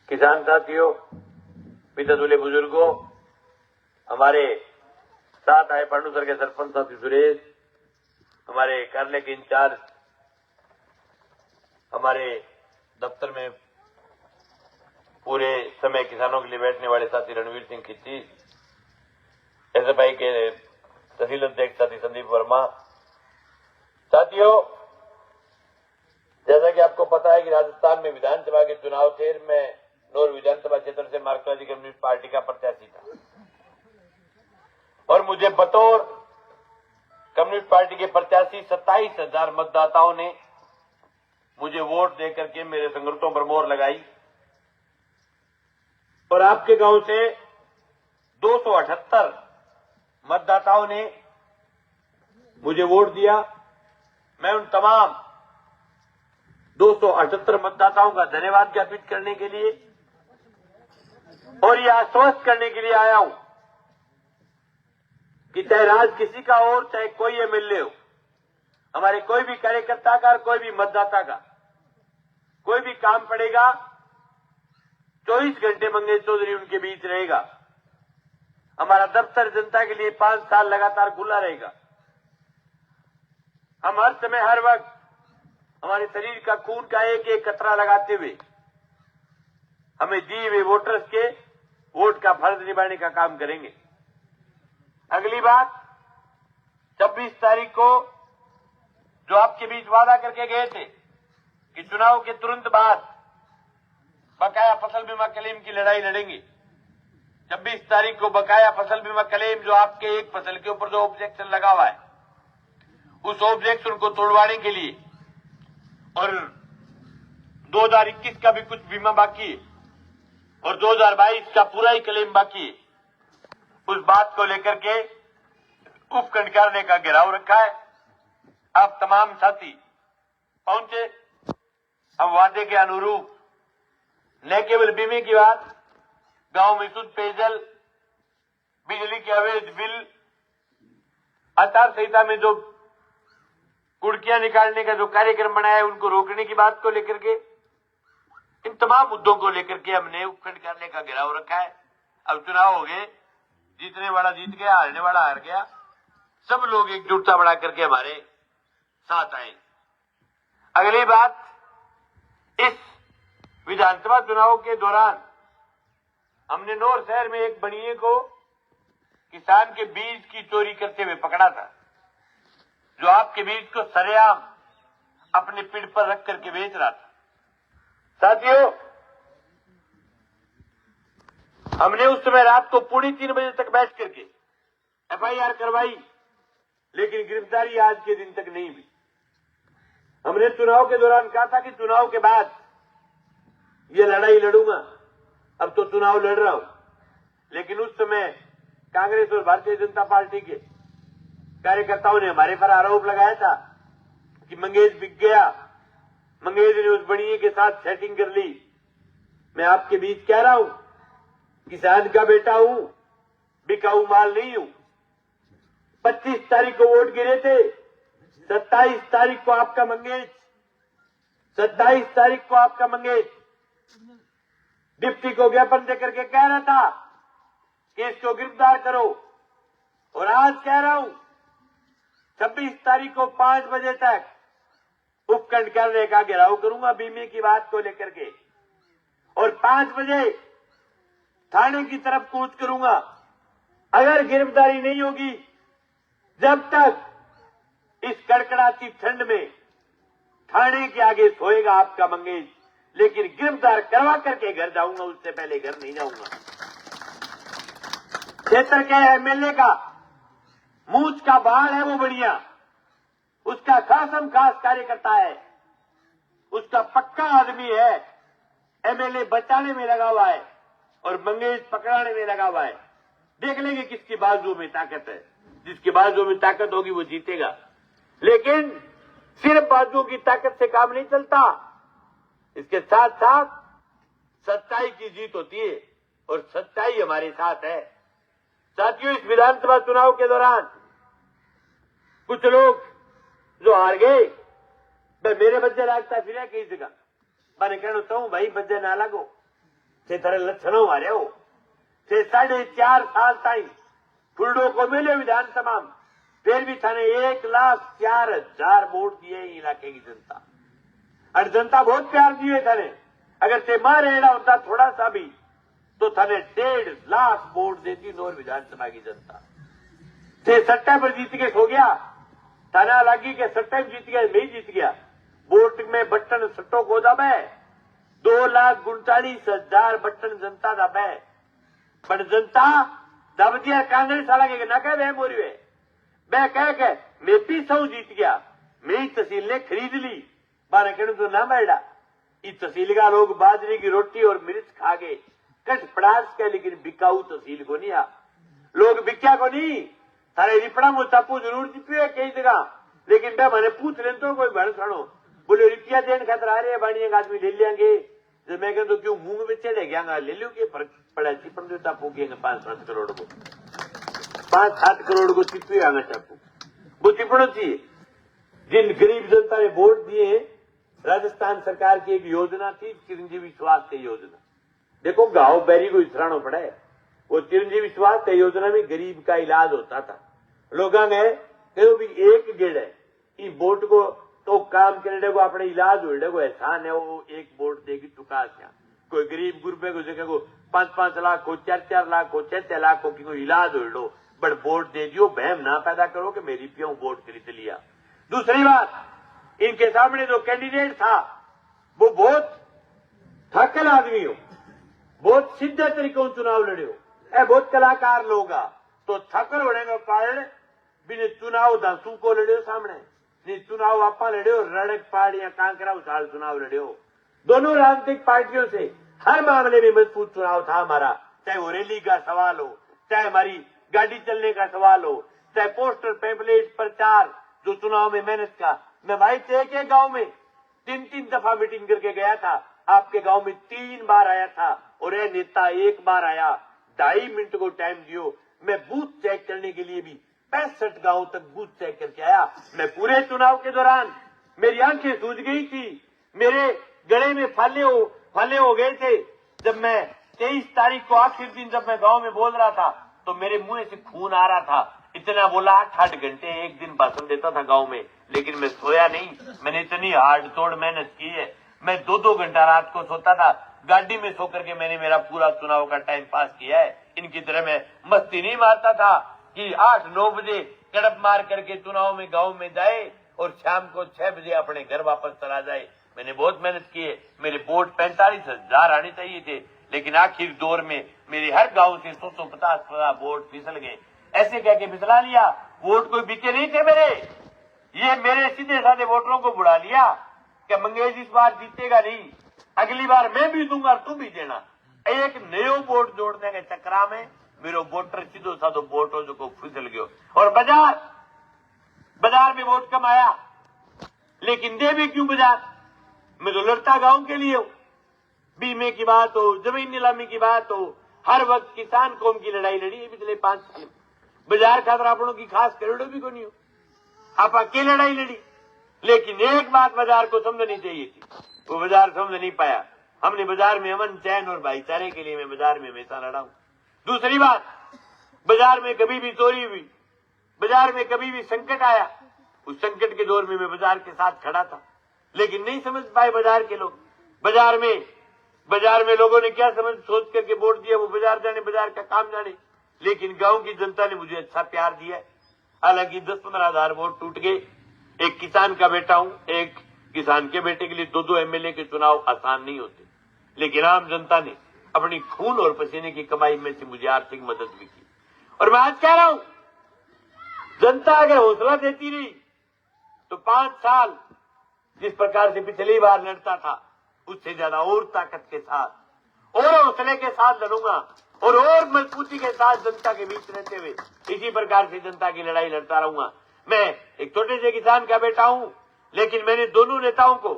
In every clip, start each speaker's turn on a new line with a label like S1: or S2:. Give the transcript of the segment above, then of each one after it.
S1: किसान साथियों, पितादुले बुजुर्गों, हमारे साथ आए पांडुसर के सरपंच साथी सुरेश, हमारे कार्यालय के इंचार्ज, हमारे दफ्तर में पूरे समय किसानों के लिए बैठने वाले साथी रणवीर सिंह खिच्ची, एसएफआई के तहसील अध्यक्ष साथी संदीप वर्मा। साथियों, जैसा कि आपको पता है कि राजस्थान में विधानसभा के चुनाव थे, मैं नौर विधानसभा क्षेत्र से मार्क्सवादी कम्युनिस्ट पार्टी का प्रत्याशी था और मुझे बतौर कम्युनिस्ट पार्टी के प्रत्याशी 27,000 मतदाताओं ने मुझे वोट देकर के मेरे संगठनों पर मोहर लगाई और आपके गांव से 278 मतदाताओं ने मुझे वोट दिया। मैं उन तमाम 278 मतदाताओं का धन्यवाद ज्ञापित करने के लिए और यह आश्वस्त करने के लिए आया हूं कि चाहे राज किसी का हो, चाहे कोई एमएलए हो, हमारे कोई भी कार्यकर्ता का, कोई भी मतदाता का कोई भी काम पड़ेगा, 24 घंटे मंगेश चौधरी उनके बीच रहेगा। हमारा दफ्तर जनता के लिए 5 साल लगातार खुला रहेगा। हम हर समय हर वक्त हमारे शरीर का खून का एक एक कतरा लगाते हुए हमें दिए हुए वोटर्स के वोट का फर्ज निभाने का काम करेंगे। अगली बात, 26 तारीख को जो आपके बीच वादा करके गए थे कि चुनाव के तुरंत बाद बकाया फसल बीमा क्लेम की लड़ाई लड़ेंगे। 26 तारीख को बकाया फसल बीमा क्लेम, जो आपके एक फसल के ऊपर जो ऑब्जेक्शन लगा हुआ है, उस ऑब्जेक्शन को तोड़वाने के लिए और 2021 का भी कुछ बीमा बाकी है और 2022 का पूरा ही क्लेम बाकी है, उस बात को लेकर के उपखंड कार्यालय का घेराव रखा है। आप तमाम साथी पहुंचे। हम वादे के अनुरूप न केवल बीमे की बात, गांव में शुद्ध पेयजल, बिजली के अवैध बिल, आचार संहिता में जो कुड़कियां निकालने का जो कार्यक्रम बनाया है, उनको रोकने की बात को लेकर के, इन तमाम मुद्दों को लेकर के हमने उपखंड कार्यालय का घेराव रखा है। अब चुनाव हो गए, जीतने वाला जीत गया, हारने वाला हार गया, सब लोग एकजुटता बढ़ा करके हमारे साथ आए। अगली बात, इस विधानसभा चुनाव के दौरान हमने नौर शहर में एक बनिए को किसान के बीज की चोरी करते हुए पकड़ा था, जो आपके बीज को सरेआम अपने पीठ पर रख करके बेच रहा था। साथियों, हमने उस समय रात को 2:30 बजे तक बैठ करके एफआईआर करवाई, लेकिन गिरफ्तारी आज के दिन तक नहीं हुई। हमने चुनाव के दौरान कहा था कि चुनाव के बाद ये लड़ाई लड़ूंगा, अब तो चुनाव लड़ रहा हूं, लेकिन उस समय कांग्रेस और भारतीय जनता पार्टी के कार्यकर्ताओं ने हमारे पर आरोप लगाया था कि मंगेश बिक गया, मंगेश ने उस बनिए के साथ सेटिंग कर ली। मैं आपके बीच कह रहा हूं, किसान का बेटा हूं, बिकाऊ माल नहीं हूं। 25 तारीख को वोट गिरे थे, 27 तारीख को आपका मंगेश, 27 तारीख को आपका मंगेश डिप्टी को ज्ञापन देकर के कह रहा था कि इसको गिरफ्तार करो, और आज कह रहा हूं 26 तारीख को 5 बजे तक उपखंड कार्यालय का घेराव करूंगा बीमे की बात को लेकर के, और 5 बजे थाने की तरफ कूच करूंगा। अगर गिरफ्तारी नहीं होगी, जब तक इस कड़कड़ाती ठंड में थाने के आगे सोएगा आपका मंगेश, लेकिन गिरफ्तार करवा करके घर जाऊंगा, उससे पहले घर नहीं जाऊंगा। क्षेत्र के एमएलए का मूछ का बाल है वो बढ़िया, उसका खासम खास कार्यकर्ता है, उसका पक्का आदमी है, एमएलए बचाने में लगा हुआ है और मंगेश पकड़ाने में लगा हुआ है। देख लेंगे किसकी बाजू में ताकत है, जिसकी बाजू में ताकत होगी वो जीतेगा। लेकिन सिर्फ बाजुओं की ताकत से काम नहीं चलता, इसके साथ साथ सच्चाई की जीत होती है और सच्चाई हमारे साथ है। साथियों, इस विधानसभा चुनाव के दौरान कुछ लोग जो हार गए, भाई मेरे बच्चे लागता फिर कई जगह, मैंने कहना चाहूं भाई बच्चे ना लगो, थे थारे लक्षणों मारे हो थे 4.5 साल ताई फुलडो को मिले विधानसभा में, फिर भी थाने 1,04,000 वोट दिए इलाके की जनता, और जनता बहुत प्यार दिए थाने। अगर ते मारे एड़ा होता थोड़ा सा भी तो थाने 1.5 लाख वोट देती नौर विधानसभा की जनता। थे सट्टा पर जीत के सो गया, थाना लागी के सट्टा जीत गया, मैं जीत गया। वोट में बटन सट्टो को दबे 2,39,000 बटन जनता दबे, पर जनता दब दिया कांग्रेस वाला के ना कह वे मोरी वे मैं कह के मैं भी सौ जीत गया, मेरी तहसील ने खरीद ली, बारह कहने तो ना बैठा। इस तहसील का लोग बाजरे की रोटी और मिर्च खा गए कट पड़ास के, लेकिन बिकाऊ तहसील को नहीं आ लोग बिक्या को नहीं। थारे रिपड़ा में चापू जरूर चिपे कई जगह, लेकिन मैं मैंने पूछ ले तो कोई भर सुनो बोले रुपया देने खातर आ रहे बाड़िया आदमी ले लेंगे, जब मैं कहता क्यों मुंह में चढ़े गया ले लो के फर्क पड़ा चिपड़ दो टापू के 5-7 करोड़ को 5-7 करोड़ को चिपे आगे टापू वो चिपड़ो चाहिए। जिन गरीब जनता ने वोट दिए, राजस्थान सरकार की एक योजना थी चिरंजीवी स्वास्थ्य योजना। देखो गांव बैरी को इसरानो पड़ा है, वो चिरंजीवी स्वास्थ्य योजना में गरीब का इलाज होता था। लोगों ने कहो भी एक गेड़ है इस वोट को तो काम करने को अपने इलाज हो को एहसान है, वो एक वोट देगी टुका क्या कोई गरीब गुरबे को जगह को 5-5 लाख को 4-4 लाख को 6-6 लाख को कोई इलाज हो बट वोट दे दियो, बहम ना पैदा करो कि मेरी पियो वोट खरीद लिया। दूसरी बात, इनके सामने जो कैंडिडेट था वो बहुत थकल आदमी हो, बहुत सीधे तरीकों चुनाव लड़े हो, बहुत कलाकार लोग तो थकल होने का कारण बिना चुनाव दासू को लड़े हो सामने नहीं चुनाव आपा लड़े हो, रड़क पहाड़ियां कांकरा उछाल चुनाव लड़े हो। दोनों राजनीतिक पार्टियों से हर मामले में मजबूत चुनाव था हमारा, चाहे वो रैली का सवाल हो, चाहे हमारी गाड़ी चलने का सवाल हो, चाहे पोस्टर पैम्पलेट प्रचार जो चुनाव में मेहनत का। मैं भाई एक गांव में 3-3 दफा मीटिंग करके गया था, आपके गांव में 3 बार आया था और यह नेता 1 बार आया, 2.5 मिनट को टाइम दियो। मैं बूथ चेक करने के लिए भी 65 गांव तक बूथ चेक करके आया। मैं पूरे चुनाव के दौरान मेरी आंखें सूज गई थी, मेरे गले में फाले हो गए थे। जब मैं 23 तारीख को आखिरी दिन जब मैं गांव में बोल रहा था तो मेरे मुंह से खून आ रहा था। इतना बोला 8-8 घंटे एक दिन भाषण देता था गांव में, लेकिन मैं सोया नहीं। मैंने इतनी हार्ड तोड़ मेहनत की है, मैं 2-2 घंटा रात को सोता था, गाड़ी में सो करके मैंने मेरा पूरा चुनाव का टाइम पास किया है। इनकी तरह मैं मस्ती नहीं मारता था कि 8-9 बजे कड़प मार करके चुनाव में गांव में जाए और शाम को 6 बजे अपने घर वापस चला जाए। मैंने बहुत मेहनत की है, मेरे वोट 45,000 आने चाहिए थे, लेकिन आखिर दौर में मेरे हर गांव से 150 वोट फिसल गए। ऐसे कह के फिसला लिया, वोट कोई बिके नहीं थे मेरे, ये मेरे सीधे साधे वोटरों को बुला लिया कि मंगेश इस बार जीतेगा नहीं, अगली बार मैं भी दूंगा तू भी देना। एक नयो वोट जोड़ने के चक्रा में मेरो वोटर सीधो साधो वोट हो जो फिसल गयो। और बाजार में वोट कम आया, लेकिन दे भी क्यों बाजार, मैं तो लड़ता गांव के लिए हूं। बीमे की बात हो, जमीन नीलामी की बात हो, हर वक्त किसान कौम की लड़ाई लड़ी है पिछले 5 साल। बाजार खातर आपनों की खास करोड़ों भी को नहीं हो, आप अकेले लड़ाई लड़ी। लेकिन एक बात बाजार को समझनी चाहिए थी, वो बाजार समझ नहीं पाया। हमने बाजार में अमन चैन और भाईचारे के लिए मैं बाजार में हमेशा लड़ा हूं। दूसरी बात, बाजार में कभी भी चोरी हुई, बाजार में कभी भी संकट आया, उस संकट के दौर में मैं बाजार के साथ खड़ा था, लेकिन नहीं समझ पाए बाजार के लोग। बाजार में लोगों ने क्या सोच करके वोट दिया, वो बाजार जाने, बाजार का काम जाने। लेकिन गांव की जनता ने मुझे अच्छा प्यार दिया। हालांकि 10-15 हजार वोट टूट गए। एक किसान का बेटा हूं, एक किसान के बेटे के लिए 2-2 एमएलए के चुनाव आसान नहीं होते, लेकिन आम जनता ने अपनी खून और पसीने की कमाई में से मुझे आर्थिक मदद भी की। और मैं आज कह रहा हूं, जनता अगर हौसला देती रही तो 5 साल जिस प्रकार से पिछली बार लड़ता था उससे ज्यादा और ताकत के साथ और हौसले के साथ लड़ूंगा और मजबूती के साथ जनता के बीच रहते हुए इसी प्रकार से जनता की लड़ाई लड़ता रहूंगा। मैं एक छोटे से किसान का बेटा हूं, लेकिन मैंने दोनों नेताओं को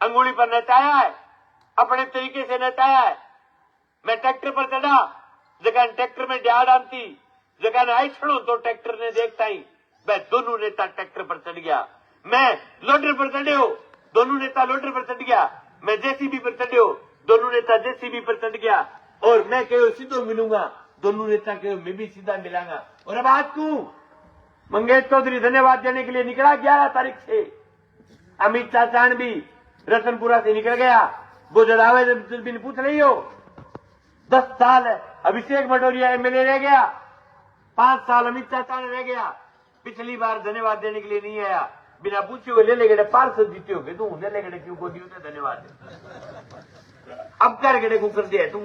S1: अंगुली पर नचाया है, अपने तरीके से नचाया है। मैं ट्रैक्टर पर चढ़ा, जगह ट्रैक्टर में डाल डालती, जगह आई छड़ो तो ट्रैक्टर ने देखता ही मैं दोनों नेता ट्रैक्टर पर चढ़ गया। मैं लोडर पर चढ़े हो, दोनों नेता लोडर पर चढ़ गया। मैं जेसीबी पर चढ़े हो, दोनों नेता जेसीबी पर चढ़ गया और मैं कहो सीधो मिलूंगा, दोनों नेता कहो मैं भी सीधा मिलांगा। और अब आज को मंगेश चौधरी धन्यवाद देने के लिए निकला 11 तारीख से। अमित चाचान भी रतनपुरा से निकल गया। वो जदावे ने पूछ रही हो 10 साल अभिषेक मटोरिया एमएलए रह गया, 5 साल अमित चाचान रह गया। पिछली बार धन्यवाद देने के लिए नहीं आया, बिना पूछे हुए ले लेगड़े पार्षद जीते हो गए तू, ले लेगड़े क्यों को दियो धन्यवाद। अब क्या गड़े को कर दिया तू,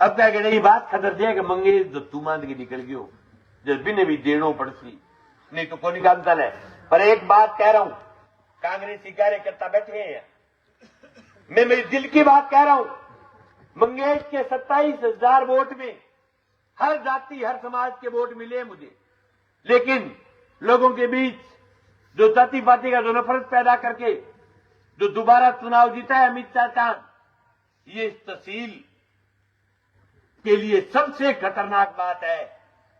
S1: अब क्या गड़े ये बात खतर दिया कि मंगेश जो तू मान के निकल गयो जब बिने भी देनो पड़सी, नहीं तो कोई काम चल है। पर एक बात कह रहा हूं, कांग्रेसी कार्यकर्ता बैठे हैं, मैं मेरी दिल की बात कह रहा हूं। मंगेश के 27,000 वोट में हर जाति हर समाज के वोट मिले मुझे, लेकिन लोगों के बीच जो जाति पाति का जो नफरत पैदा करके जो दोबारा चुनाव जीता है अमित चाचा, ये इस तहसील के लिए सबसे खतरनाक बात है।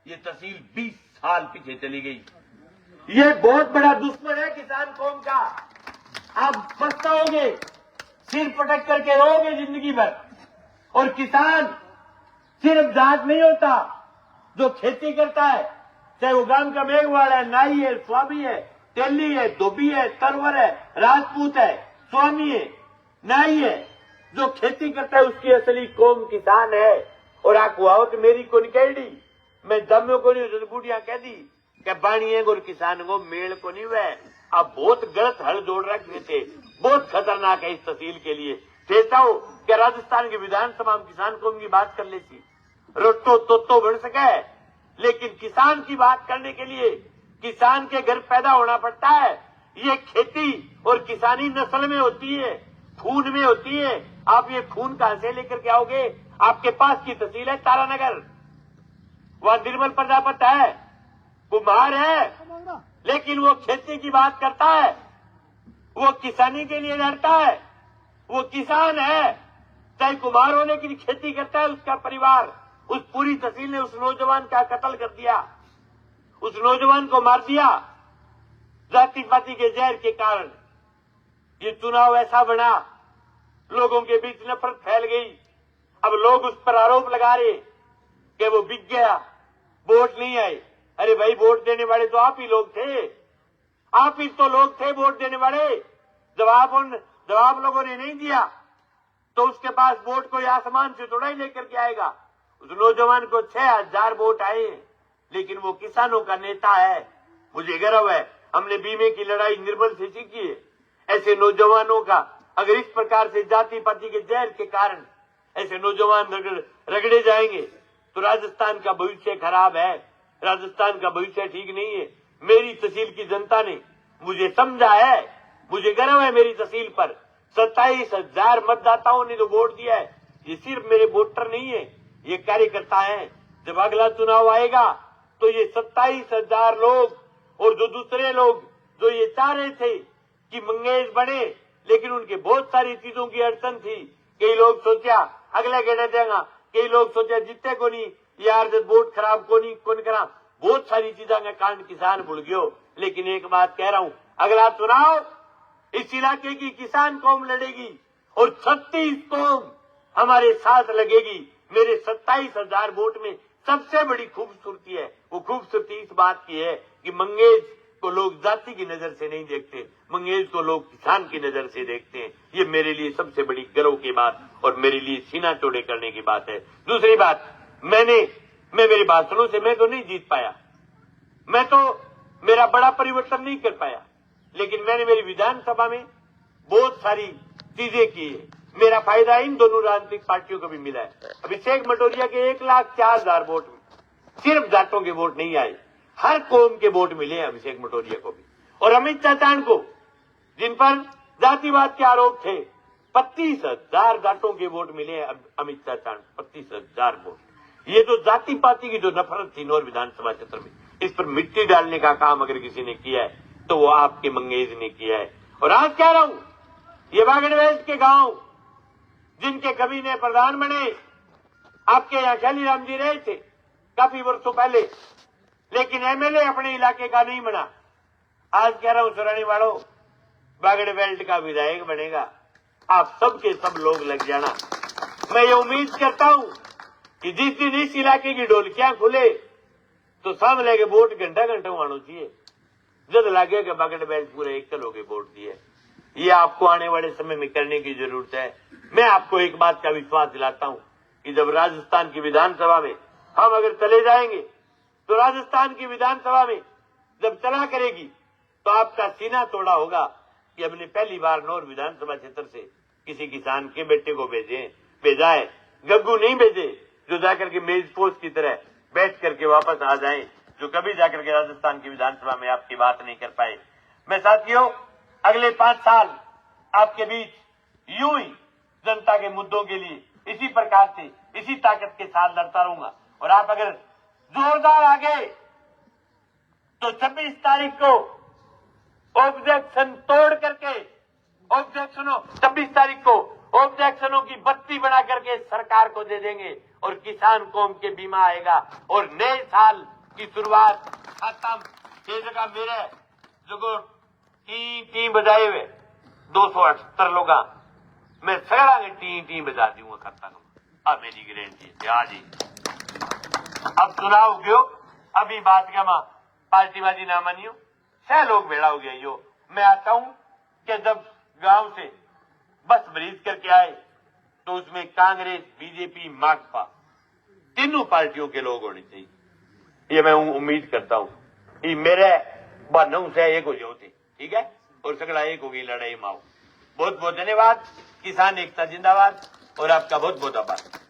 S1: ये तहसील 20 साल पीछे चली गई। ये बहुत बड़ा दुश्मन है किसान कौम का। आप पछताओगे, सिर पटक करके रहोगे जिंदगी भर। और किसान सिर्फ जात नहीं होता, जो खेती करता है, चाहे वो गांव का मेघवाड़ा है, नाई है, स्वामी है, तेली है, धोबी है, तरवर है, राजपूत है, स्वामी है, नाई है, जो खेती करता है उसकी असली कौम किसान है। और आपको आवत मेरी को निकली, मैं दम्यो को नहीं बूढ़िया कह दी कि बाणिये और किसान को मेल को नहीं वह। अब बहुत गलत हल जोड़ रखे थे, बहुत खतरनाक है इस तहसील के लिए। कहता हूं कि राजस्थान की विधानसभा में किसान कौम की बात कर लेती, रोटो तो बढ़ सके, लेकिन किसान की बात करने के लिए किसान के घर पैदा होना पड़ता है। ये खेती और किसानी नस्ल में होती है, खून में होती है। आप ये खून कहां से लेकर के आओगे? आपके पास की तहसील है तारानगर, वहां निर्मल प्रजापत है, कुम्हार है, लेकिन वो खेती की बात करता है, वो किसानी के लिए लड़ता है, वो किसान है। चाहे कुम्हार होने की खेती करता है उसका परिवार, उस पूरी तहसील ने उस नौजवान का कत्ल कर दिया, उस नौजवान को मार दिया जाति पाति के जहर के कारण। ये चुनाव ऐसा बना, लोगों के बीच नफरत फैल गई। अब लोग उस पर आरोप लगा रहे कि वो बिक गया, वोट नहीं आए। अरे भाई, वोट देने वाले तो आप ही लोग थे, आप ही तो लोग थे वोट देने वाले। जवाब लोगों ने नहीं दिया तो उसके पास वोट कोई आसमान से थोड़ा ही लेकर के आएगा। उस नौजवान को 6,000 वोट आए, लेकिन वो किसानों का नेता है। मुझे गर्व है, हमने बीमे की लड़ाई निर्मल से सीखी है। ऐसे नौजवानों का अगर इस प्रकार से जाति पाति के जहर के कारण ऐसे नौजवान रगड़े जाएंगे तो राजस्थान का भविष्य खराब है, राजस्थान का भविष्य ठीक नहीं है। मेरी तहसील की जनता ने मुझे समझा है, मुझे गर्व है मेरी तहसील पर। 27,000 मतदाताओं ने जो वोट दिया है, ये सिर्फ मेरे वोटर नहीं है, ये कार्यकर्ता हैं। जब अगला चुनाव आएगा तो ये 27,000 लोग और जो दूसरे लोग जो ये चाह रहे थे कि मंगेश बने, लेकिन उनके बहुत सारी चीजों की अड़चन थी। कई लोग सोचा अगले गेड़े देगा, कई लोग सोचा जीते को नहीं, यार जब वोट खराब को नहीं करा, बहुत सारी चीजों का कारण किसान भूल गयो। लेकिन एक बात कह रहा हूं, अगला चुनाव इस इलाके की किसान कौम लड़ेगी और 36 कौम हमारे साथ लगेगी। मेरे 27,000 वोट में सबसे बड़ी खूबसूरती है, वो खूबसूरती इस बात की है कि मंगेश को लोग जाति की नजर से नहीं देखते, मंगेश को लोग किसान की नजर से देखते हैं। ये मेरे लिए सबसे बड़ी गर्व की बात और मेरे लिए सीना चौड़े करने की बात है। दूसरी बात, मैं मेरे भाषणों से मैं तो नहीं जीत पाया, मैं तो मेरा बड़ा परिवर्तन नहीं कर पाया, लेकिन मैंने मेरी विधानसभा में बहुत सारी चीजें की है। मेरा फायदा इन दोनों राजनीतिक पार्टियों को भी मिला है। अभिषेक मटोरिया के 1,04,000 वोट में सिर्फ जाटों के वोट नहीं आए, हर कौम के वोट मिले हैं अभिषेक मटोरिया को भी। और अमित चाचान को, जिन पर जातिवाद के आरोप थे, 25,000 जाटों के वोट मिले हैं अमित चाचान, 25,000 वोट। ये जो जाति पाति की जो नफरत थी नौर विधानसभा क्षेत्र में, इस पर मिट्टी डालने का काम अगर किसी ने किया है तो वो आपके मंगेश ने किया है। और आज कह रहा हूं, ये बागड़वेज के गांव जिनके कभी ने प्रधान बने, आपके यहां खैलीराम जी रहे थे काफी वर्षों पहले, लेकिन एमएलए अपने इलाके का नहीं बना। आज कह रहा हूं सुरानी वालों, बागड़ बेल्ट का विधायक बनेगा। आप सबके सब लोग लग जाना। मैं ये उम्मीद करता हूं कि जिस दिन इस इलाके की ढोलकियां खुले तो सामने के वोट घंटा घंटा आना चाहिए। जब लगे कि बगड़ बैल पूरे एक हो गए वोट दिए। ये आपको आने वाले समय में करने की जरूरत है। मैं आपको एक बात का विश्वास दिलाता हूं कि जब राजस्थान की विधानसभा में हम अगर चले जाएंगे तो राजस्थान की विधानसभा में जब चला करेगी तो आपका सीना तोड़ा होगा कि हमने पहली बार नौर विधानसभा क्षेत्र से किसी किसान के बेटे को भेजा है। गग्गू नहीं भेजे जो जाकर के मेज पोस्ट की तरह बैठ करके वापस आ जाए, जो कभी जाकर के राजस्थान की विधानसभा में आपकी बात नहीं कर पाए। मैं साथियों अगले 5 साल आपके बीच यूं ही जनता के मुद्दों के लिए इसी प्रकार से इसी ताकत के साथ लड़ता रहूंगा। और आप अगर जोरदार आगे तो 26 तारीख को ऑब्जेक्शन तोड़ करके 26 तारीख को ऑब्जेक्शनों की बत्ती बना करके सरकार को दे देंगे और किसान कौम के बीमा आएगा और नए साल की शुरुआत खत्म। ये जगह मेरे जो टी बजाए हुए 278 लोग मैं सगड़ा के टी बजा दूंगा करता हूँ। अब मेरी गारंटी है आज ही। अब चुनाव गयो अभी बात का मां पार्टीबाजी ना मानियो 6 लोग भेड़ा हो गया यो। मैं आता हूं कि जब गांव से बस ब्रीज करके आए तो उसमें कांग्रेस बीजेपी माकपा तीनों पार्टियों के लोग होने चाहिए। ये मैं उम्मीद करता हूं कि मेरे बनऊ से एक हो जाओ थे, ठीक है, और सगड़ा एक होगी लड़ाई माओ। बहुत बहुत धन्यवाद। किसान एकता जिंदाबाद और आपका बहुत बहुत आभार।